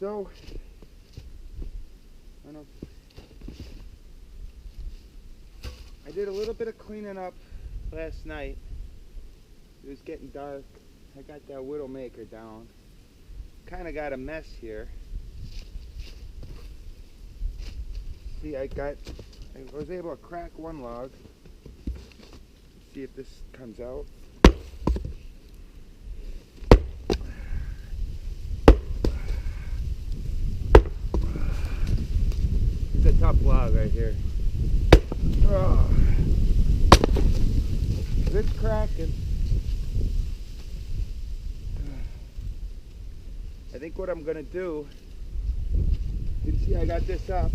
So, I don't know. I did a little bit of cleaning up last night. It was getting dark. I got that Widowmaker down. Kind of got a mess here. See, I was able to crack one log. See if this comes out. It's a tough log right here. Oh. It's cracking. I think what I'm gonna do, you can see I got this up.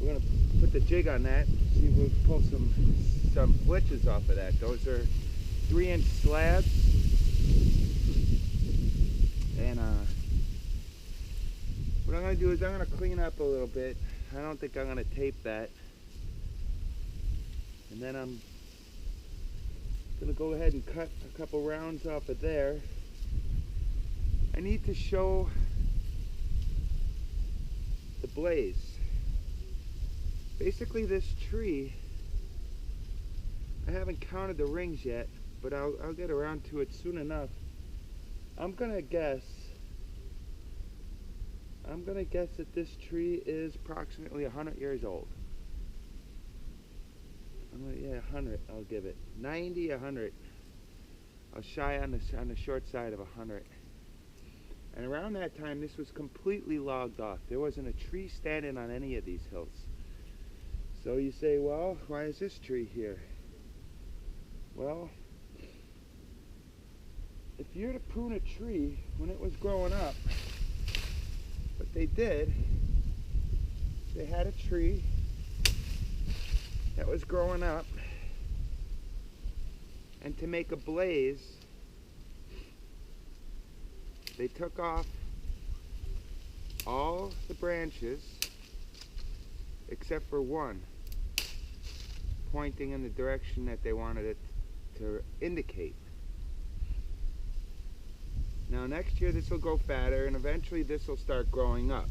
We're gonna put the jig on that, see if we can pull some flitches off of that. Those are 3-inch slabs. And what I'm gonna do is I'm gonna clean up a little bit. I don't think I'm gonna tape that. And then I'm gonna go ahead and cut a couple rounds off of there. I need to show the blaze. Basically this tree, I haven't counted the rings yet, but I'll get around to it soon enough. I'm gonna guess that this tree is approximately 100 years old. Yeah, 100, I'll give it. 90, 100. I'll shy on the short side of 100. And around that time, this was completely logged off. There wasn't a tree standing on any of these hills. So you say, well, why is this tree here? Well, if you're to prune a tree when it was growing up, what they did, they had a tree that was growing up, and to make a blaze, they took off all the branches except for one, pointing in the direction that they wanted it to indicate. Now next year this will grow fatter, and eventually this will start growing up.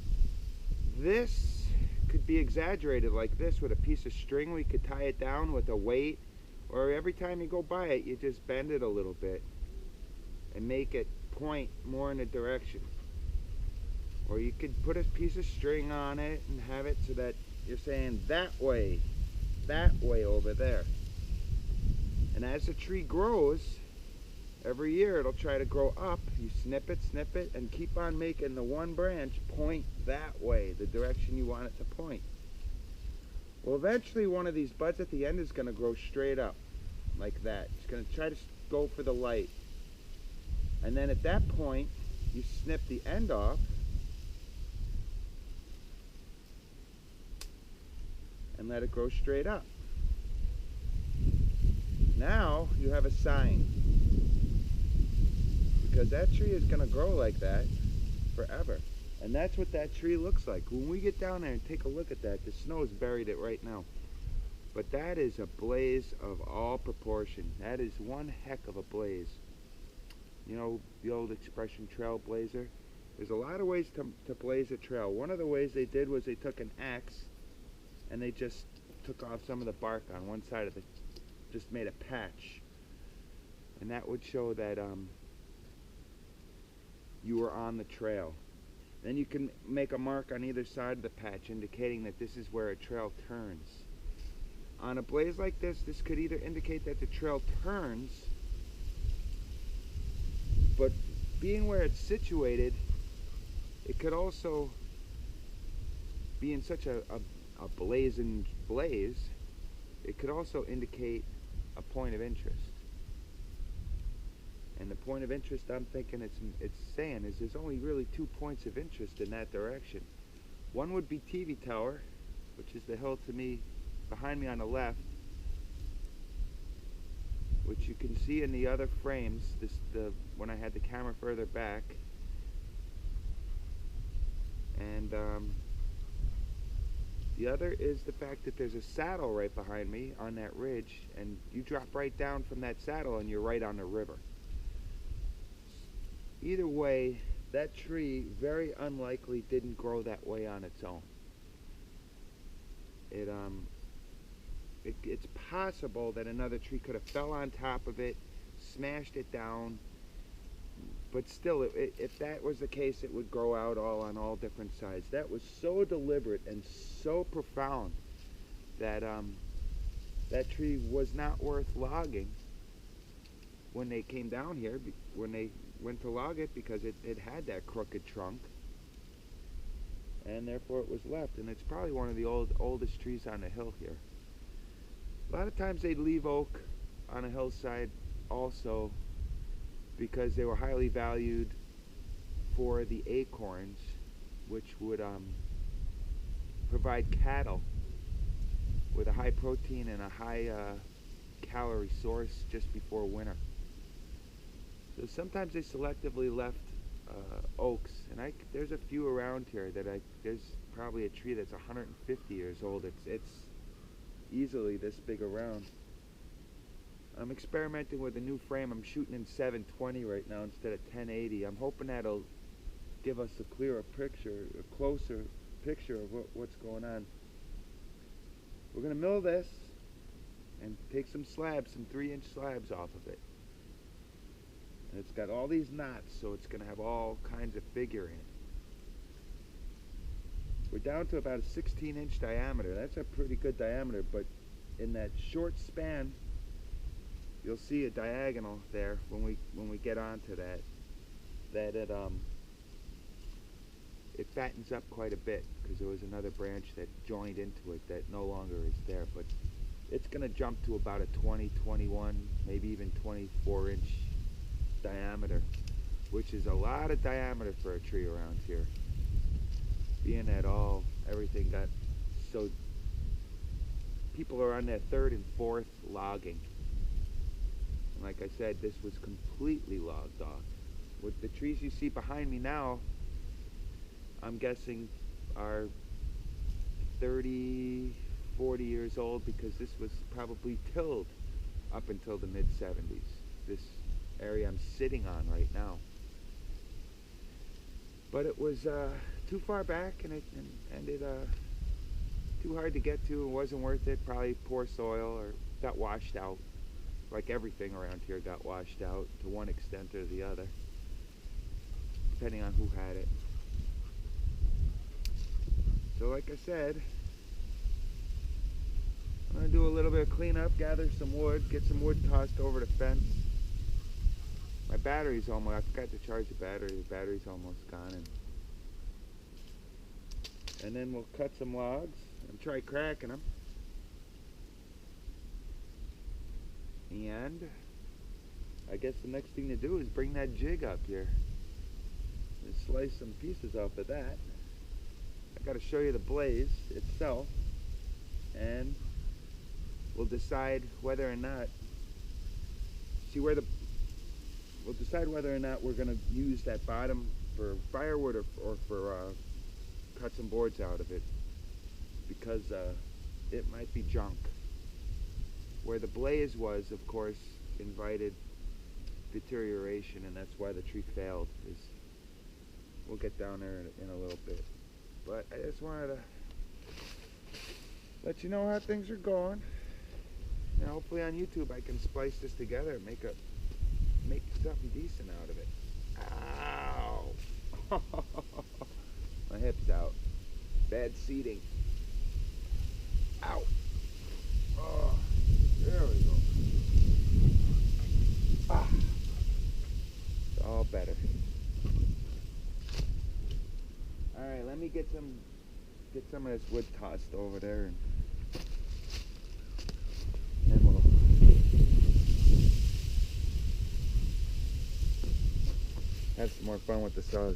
This could be exaggerated like this with a piece of string. We could tie it down with a weight, or every time you go by it you just bend it a little bit and make it point more in a direction. Or you could put a piece of string on it and have it so that you're saying that way over there. And as the tree grows, every year it'll try to grow up. You snip it, and keep on making the one branch point that way, the direction you want it to point. Well, eventually one of these buds at the end is going to grow straight up, like that. It's going to try to go for the light. And then at that point, you snip the end off, and let it grow straight up. Now you have a sign, because that tree is going to grow like that forever. And that's what that tree looks like. When we get down there and take a look at that, the snow has buried it right now. But that is a blaze of all proportion. That is one heck of a blaze. You know the old expression, trailblazer? There's a lot of ways to blaze a trail. One of the ways they did was they took an axe and they just took off some of the bark on one side of just made a patch. And that would show that you were on the trail. Then you can make a mark on either side of the patch indicating that this is where a trail turns. On a blaze like this, this could either indicate that the trail turns, but being where it's situated, it could also be in such a blazing blaze, it could also indicate a point of interest. And the point of interest I'm thinking it's saying is there's only really 2 points of interest in that direction. One would be TV Tower, which is the hill to me, behind me on the left, which you can see in the other frames, when I had the camera further back. And the other is the fact that there's a saddle right behind me on that ridge, and you drop right down from that saddle and you're right on the river. Either way, that tree very unlikely didn't grow that way on its own. It's possible that another tree could have fell on top of it, smashed it down, but still, if that was the case, it would grow out all on all different sides. That was so deliberate and so profound that that tree was not worth logging when they came down here, when they went to log it, because it had that crooked trunk, and therefore it was left. And it's probably one of the oldest trees on the hill here. A lot of times they'd leave oak on a hillside also because they were highly valued for the acorns, which would provide cattle with a high protein and a high calorie source just before winter. So sometimes they selectively left oaks, and there's a few around here that there's probably a tree that's 150 years old. It's easily this big around. I'm experimenting with a new frame. I'm shooting in 720 right now instead of 1080. I'm hoping that'll give us a clearer picture, a closer picture of what's going on. We're going to mill this and take some slabs, some 3-inch slabs off of it. And it's got all these knots, so it's going to have all kinds of figure in it. We're down to about a 16-inch diameter. That's a pretty good diameter, but in that short span, you'll see a diagonal there when we get onto that it fattens up quite a bit, because there was another branch that joined into it that no longer is there. But it's going to jump to about a 20, 21, maybe even 24-inch diameter, which is a lot of diameter for a tree around here, being that everything got so people are on their 3rd and 4th logging. And like I said, this was completely logged off. With the trees you see behind me now, I'm guessing are 30, 40 years old, because this was probably tilled up until the mid-70s. This area I'm sitting on right now. But it was too far back, and it too hard to get to. It wasn't worth it. Probably poor soil, or got washed out. Like everything around here got washed out to one extent or the other, depending on who had it. So like I said, I'm going to do a little bit of cleanup, gather some wood, get some wood tossed over the fence. My battery's almost, I forgot to charge the battery. The battery's almost gone. And then we'll cut some logs and try cracking them. And I guess the next thing to do is bring that jig up here and slice some pieces off of that. I got to show you the blaze itself, and we'll decide whether or not we'll decide whether or not we're going to use that bottom for firewood or for cut some boards out of it, because it might be junk. Where the blaze was, of course, invited deterioration, and that's why the tree failed. We'll get down there in a little bit. But I just wanted to let you know how things are going. And hopefully on YouTube I can splice this together and make something decent out of it. Ow! My hip's out. Bad seating. Ow! Oh, there we go. Ah! It's all better. Alright, let me get some of this wood tossed over there, and then we'll have some more fun with the saws.